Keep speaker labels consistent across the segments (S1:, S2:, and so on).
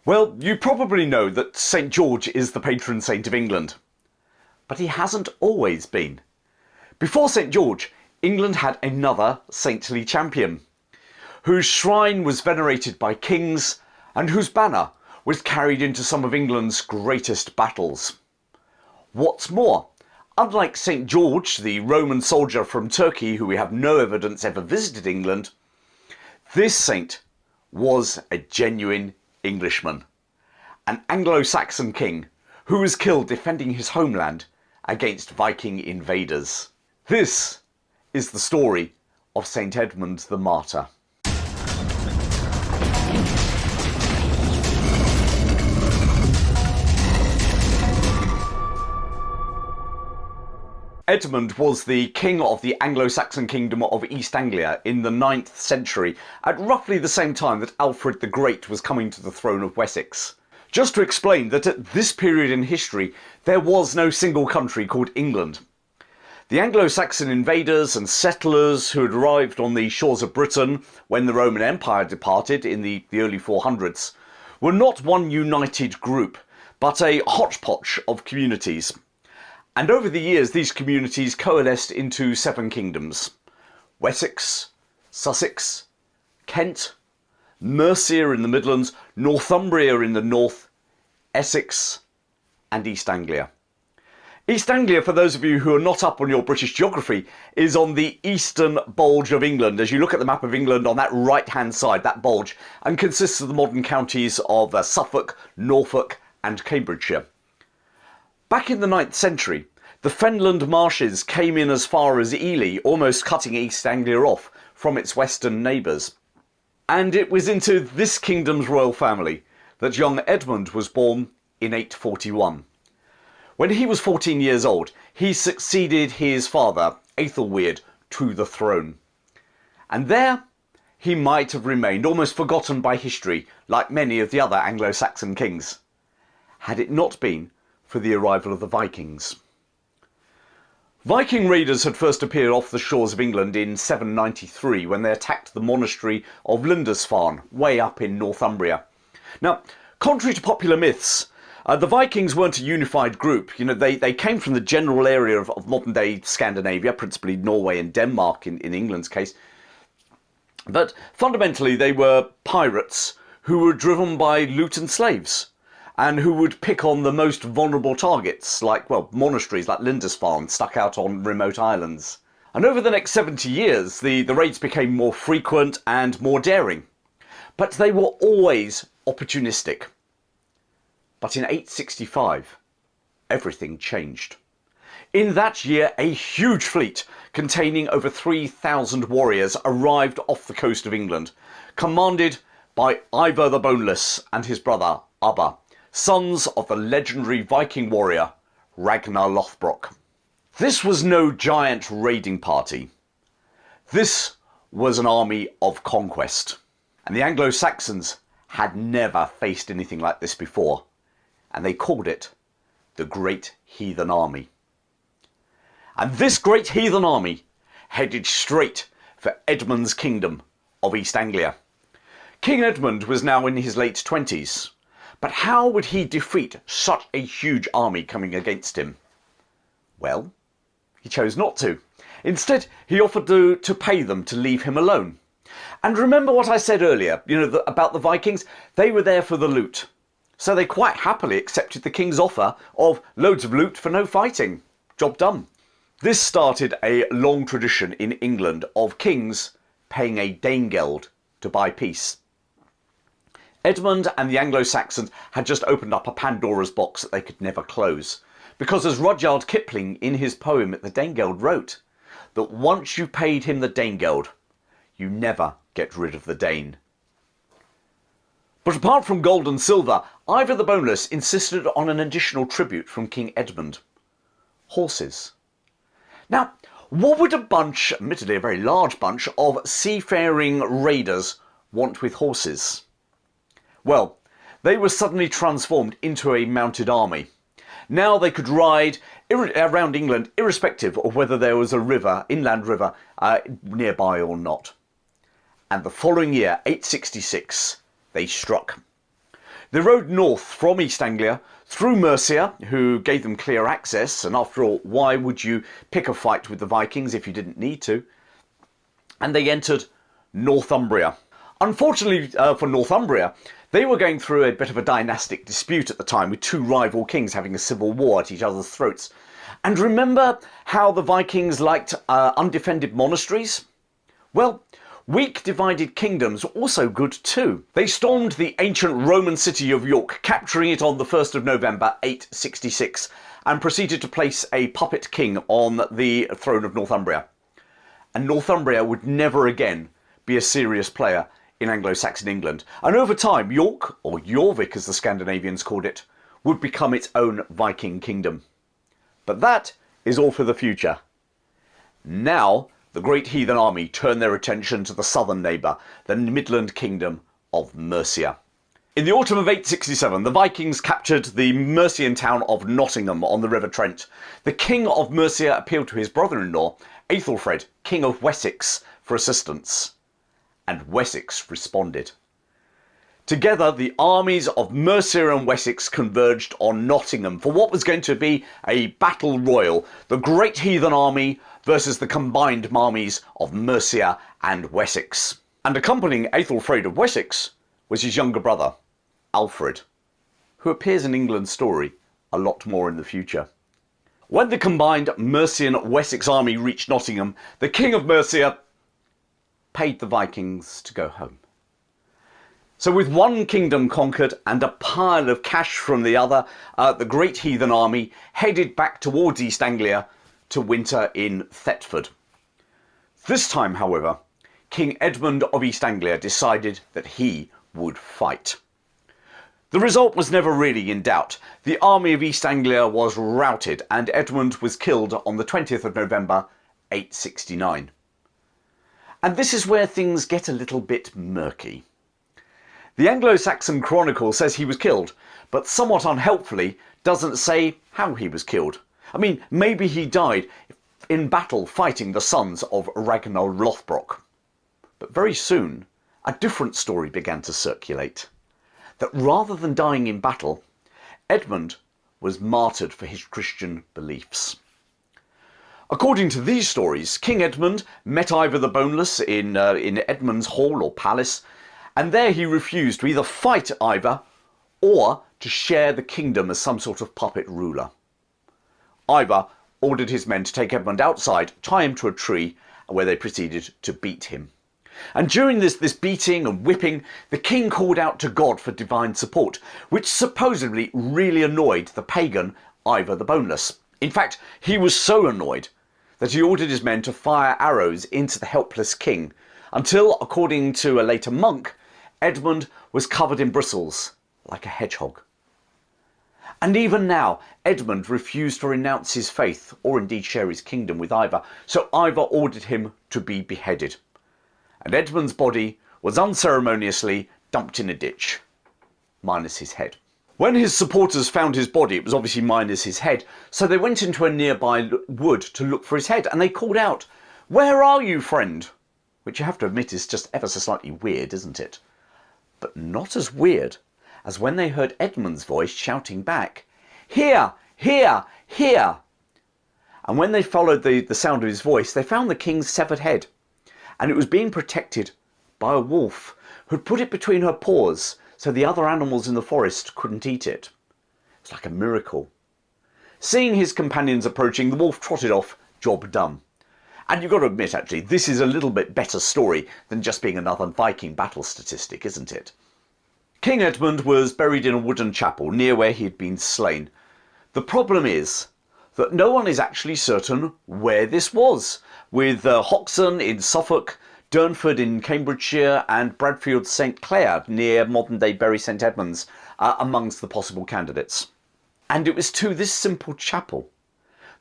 S1: Well, you probably know that St. George is the patron saint of England. But he hasn't always been. Before St. George, England had another saintly champion, whose shrine was venerated by kings and whose banner was carried into some of England's greatest battles. What's more, unlike St. George, the Roman soldier from Turkey who we have no evidence ever visited England, this saint was a genuine Englishman, an Anglo-Saxon king who was killed defending his homeland against Viking invaders. This is the story of St. Edmund the Martyr. Edmund was the king of the Anglo-Saxon kingdom of East Anglia in the 9th century, at roughly the same time that Alfred the Great was coming to the throne of Wessex. Just to explain that at this period in history, there was no single country called England. The Anglo-Saxon invaders and settlers who had arrived on the shores of Britain when the Roman Empire departed in the early 400s were not one united group, but a hodgepodge of communities. And over the years, these communities coalesced into 7 kingdoms: Wessex, Sussex, Kent, Mercia in the Midlands, Northumbria in the north, Essex, and East Anglia. East Anglia, for those of you who are not up on your British geography, is on the eastern bulge of England. As you look at the map of England on that right-hand side, that bulge, and consists of the modern counties of Suffolk, Norfolk, and Cambridgeshire. Back in the 9th century, the Fenland marshes came in as far as Ely, almost cutting East Anglia off from its western neighbours. And it was into this kingdom's royal family that young Edmund was born in 841. When he was 14 years old, he succeeded his father, Ethelweard, to the throne. And there he might have remained, almost forgotten by history, like many of the other Anglo-Saxon kings, had it not been for the arrival of the Vikings. Viking raiders had first appeared off the shores of England in 793 when they attacked the monastery of Lindisfarne, way up in Northumbria. Now, contrary to popular myths, the Vikings weren't a unified group. You know, they came from the general area of modern-day Scandinavia, principally Norway and Denmark in England's case. But fundamentally, they were pirates who were driven by loot and slaves, and who would pick on the most vulnerable targets, like, well, monasteries like Lindisfarne stuck out on remote islands. And over the next 70 years, the raids became more frequent and more daring. But they were always opportunistic. But in 865, everything changed. In that year, a huge fleet containing over 3,000 warriors arrived off the coast of England, commanded by Ivar the Boneless and his brother Ubba, sons of the legendary Viking warrior Ragnar Lothbrok. This was no giant raiding party. This was an army of conquest. And the Anglo-Saxons had never faced anything like this before, and they called it the Great Heathen Army. And this Great Heathen Army headed straight for Edmund's kingdom of East Anglia. King Edmund was now in his late 20s. But how would he defeat such a huge army coming against him? Well, he chose not to. Instead, he offered to pay them to leave him alone. And remember what I said earlier, about the Vikings? They were there for the loot. So they quite happily accepted the king's offer of loads of loot for no fighting. Job done. This started a long tradition in England of kings paying a Danegeld to buy peace. Edmund and the Anglo-Saxons had just opened up a Pandora's box that they could never close. Because as Rudyard Kipling in his poem The Danegeld wrote, that once you paid him the Danegeld, you never get rid of the Dane. But apart from gold and silver, Ivar the Boneless insisted on an additional tribute from King Edmund: horses. Now, what would a bunch, admittedly a very large bunch, of seafaring raiders want with horses? Well, they were suddenly transformed into a mounted army. Now they could ride around England irrespective of whether there was a river, inland river, nearby or not. And the following year, 866, they struck. They rode north from East Anglia through Mercia, who gave them clear access, and after all, why would you pick a fight with the Vikings if you didn't need to? And they entered Northumbria. Unfortunately for Northumbria, they were going through a bit of a dynastic dispute at the time, with two rival kings having a civil war at each other's throats. And remember how the Vikings liked undefended monasteries? Well, weak divided kingdoms were also good too. They stormed the ancient Roman city of York, capturing it on the 1st of November 866, and proceeded to place a puppet king on the throne of Northumbria. And Northumbria would never again be a serious player in Anglo-Saxon England. And over time, York, or Jorvik as the Scandinavians called it, would become its own Viking kingdom. But that is all for the future. Now, the great heathen army turned their attention to the southern neighbour, the Midland kingdom of Mercia. In the autumn of 867, the Vikings captured the Mercian town of Nottingham on the River Trent. The king of Mercia appealed to his brother-in-law, Aethelfred, king of Wessex, for assistance. And Wessex responded. Together, the armies of Mercia and Wessex converged on Nottingham for what was going to be a battle royal, the great heathen army versus the combined armies of Mercia and Wessex. And accompanying Aethelfred of Wessex was his younger brother, Alfred, who appears in England's story a lot more in the future. When the combined Mercian-Wessex army reached Nottingham, the king of Mercia paid the Vikings to go home. So with one kingdom conquered and a pile of cash from the other, the great heathen army headed back towards East Anglia to winter in Thetford. This time, however, King Edmund of East Anglia decided that he would fight. The result was never really in doubt. The army of East Anglia was routed and Edmund was killed on the 20th of November 869. And this is where things get a little bit murky. The Anglo-Saxon Chronicle says he was killed, but somewhat unhelpfully doesn't say how he was killed. I mean, maybe he died in battle fighting the sons of Ragnar Lothbrok. But very soon, a different story began to circulate. That rather than dying in battle, Edmund was martyred for his Christian beliefs. According to these stories, King Edmund met Ivor the Boneless in Edmund's hall or palace, and there he refused to either fight Ivor or to share the kingdom as some sort of puppet ruler. Ivor ordered his men to take Edmund outside, tie him to a tree, where they proceeded to beat him. And during this beating and whipping, the king called out to God for divine support, which supposedly really annoyed the pagan Ivor the Boneless. In fact, he was so annoyed that he ordered his men to fire arrows into the helpless king, until, according to a later monk, Edmund was covered in bristles like a hedgehog. And even now, Edmund refused to renounce his faith, or indeed share his kingdom with Ivor, so Ivor ordered him to be beheaded. And Edmund's body was unceremoniously dumped in a ditch, minus his head. When his supporters found his body, it was obviously minus his head, so they went into a nearby wood to look for his head, and they called out, "Where are you, friend?" Which you have to admit is just ever so slightly weird, isn't it? But not as weird as when they heard Edmund's voice shouting back, "Here, here, here!" And when they followed the sound of his voice, they found the king's severed head, and it was being protected by a wolf who'd put it between her paws so the other animals in the forest couldn't eat it. It's like a miracle. Seeing his companions approaching, the wolf trotted off, job done. And you've got to admit, actually, this is a little bit better story than just being another Viking battle statistic, isn't it? King Edmund was buried in a wooden chapel near where he had been slain. The problem is that no one is actually certain where this was, with Hoxton in Suffolk, Durnford in Cambridgeshire and Bradfield St Clair near modern-day Bury St Edmunds amongst the possible candidates. And it was to this simple chapel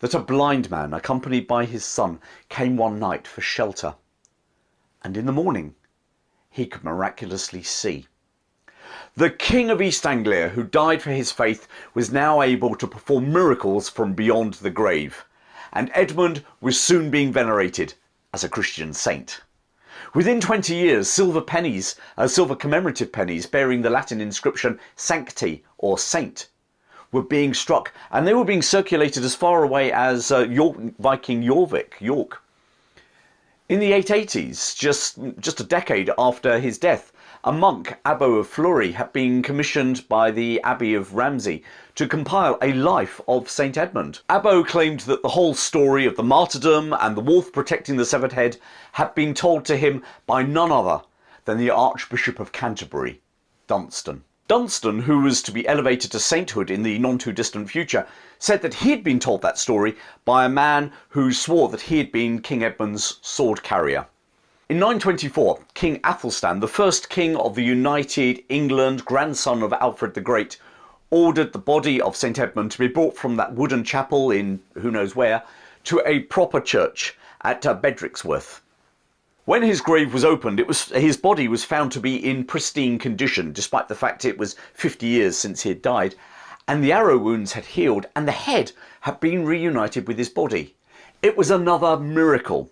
S1: that a blind man, accompanied by his son, came one night for shelter. And in the morning, he could miraculously see. The King of East Anglia, who died for his faith, was now able to perform miracles from beyond the grave, and Edmund was soon being venerated as a Christian saint. Within 20 years, silver commemorative pennies bearing the Latin inscription Sancti or Saint were being struck, and they were being circulated as far away as Viking York. In the 880s, just a decade after his death, a monk, Abbo of Fleury, had been commissioned by the Abbey of Ramsey to compile a life of St. Edmund. Abbo claimed that the whole story of the martyrdom and the wolf protecting the severed head had been told to him by none other than the Archbishop of Canterbury, Dunstan. Dunstan, who was to be elevated to sainthood in the not-too-distant future, said that he had been told that story by a man who swore that he had been King Edmund's sword carrier. In 924, King Athelstan, the first king of the United England, grandson of Alfred the Great, ordered the body of St. Edmund to be brought from that wooden chapel in who knows where to a proper church at Bedrixworth. When his grave was opened, his body was found to be in pristine condition, despite the fact it was 50 years since he had died, and the arrow wounds had healed, and the head had been reunited with his body. It was another miracle.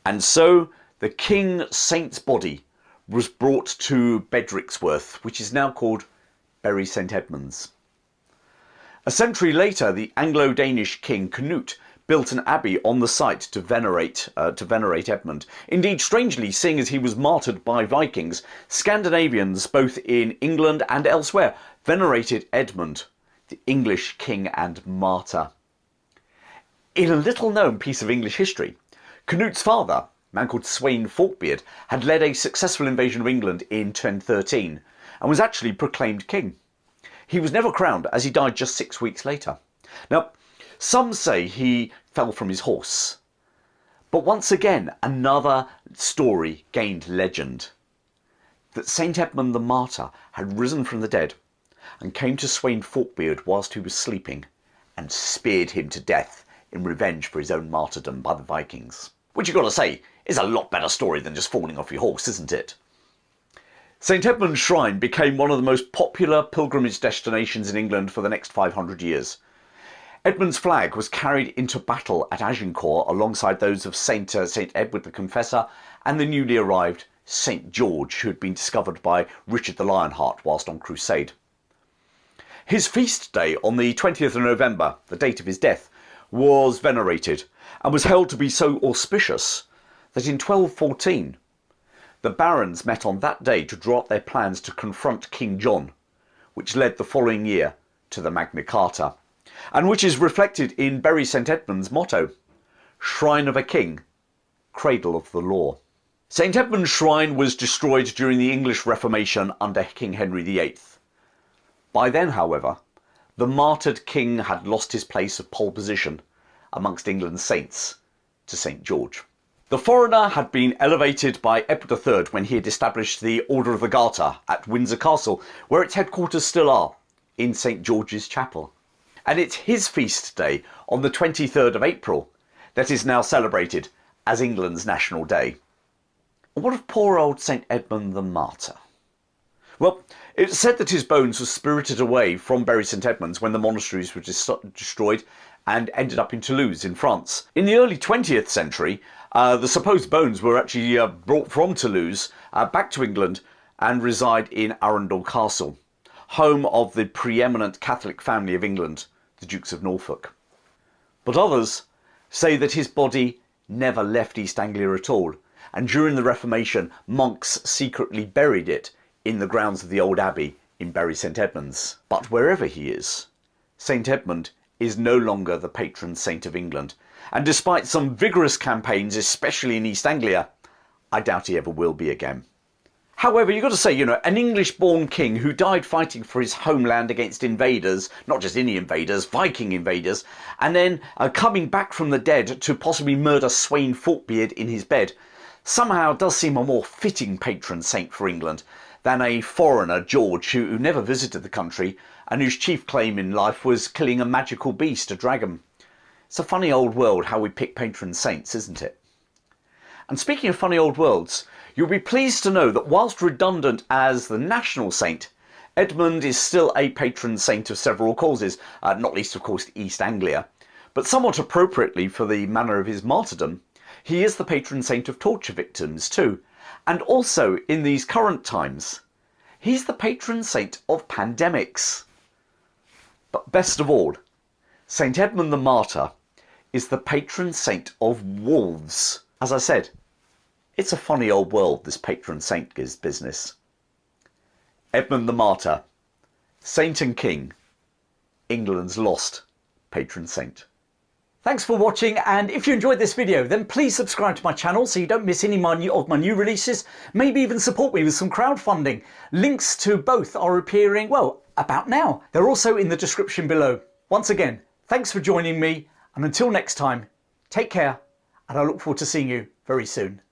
S1: And so the King Saint's body was brought to Bedrixworth, which is now called Bury St. Edmunds. A century later, the Anglo-Danish king Canute built an abbey on the site to venerate Edmund. Indeed, strangely, seeing as he was martyred by Vikings, Scandinavians, both in England and elsewhere, venerated Edmund, the English king and martyr. In a little-known piece of English history, Canute's father, a man called Sweyn Forkbeard, had led a successful invasion of England in 1013 and was actually proclaimed king. He was never crowned, as he died just 6 weeks later. Now, some say he fell from his horse. But once again, another story gained legend. That St. Edmund the Martyr had risen from the dead and came to Sweyn Forkbeard whilst he was sleeping and speared him to death in revenge for his own martyrdom by the Vikings. Which you've got to say is a lot better story than just falling off your horse, isn't it? St. Edmund's Shrine became one of the most popular pilgrimage destinations in England for the next 500 years. Edmund's flag was carried into battle at Agincourt alongside those of St. Edward the Confessor and the newly arrived St. George, who had been discovered by Richard the Lionheart whilst on crusade. His feast day on the 20th of November, the date of his death, was venerated and was held to be so auspicious that in 1214 the barons met on that day to draw up their plans to confront King John, which led the following year to the Magna Carta, and which is reflected in Bury St. Edmund's motto, Shrine of a King, Cradle of the Law. St. Edmund's Shrine was destroyed during the English Reformation under King Henry VIII. By then, however, the martyred king had lost his place of pole position amongst England's saints to St. George. The foreigner had been elevated by Edward III when he had established the Order of the Garter at Windsor Castle, where its headquarters still are, in St. George's Chapel. And it's his feast day on the 23rd of April that is now celebrated as England's national day. And what of poor old St. Edmund the Martyr? Well, it's said that his bones were spirited away from Bury St. Edmunds when the monasteries were destroyed and ended up in Toulouse in France. In the early 20th century, the supposed bones were actually brought from Toulouse back to England and reside in Arundel Castle, home of the preeminent Catholic family of England, the Dukes of Norfolk. But others say that his body never left East Anglia at all, and during the Reformation, monks secretly buried it in the grounds of the old abbey in Bury St. Edmunds. But wherever he is, St. Edmund is no longer the patron saint of England, and despite some vigorous campaigns, especially in East Anglia, I doubt he ever will be again. However, you've got to say, an English-born king who died fighting for his homeland against invaders, not just any invaders, Viking invaders, and then coming back from the dead to possibly murder Sweyn Forkbeard in his bed, somehow does seem a more fitting patron saint for England than a foreigner, George, who never visited the country and whose chief claim in life was killing a magical beast, a dragon. It's a funny old world how we pick patron saints, isn't it? And speaking of funny old worlds, you'll be pleased to know that whilst redundant as the national saint, Edmund is still a patron saint of several causes, not least of course East Anglia, but somewhat appropriately for the manner of his martyrdom, he is the patron saint of torture victims too. And also, in these current times, he's the patron saint of pandemics. But best of all, St. Edmund the Martyr is the patron saint of wolves. As I said, it's a funny old world, this patron saint business. Edmund the Martyr, saint and king, England's lost patron saint. Thanks for watching, and if you enjoyed this video then please subscribe to my channel so you don't miss any of my new releases. Maybe even support me with some crowdfunding. Links to both are appearing, well, about now. They're also in the description below. Once again, thanks for joining me, and until next time, take care, and I look forward to seeing you very soon.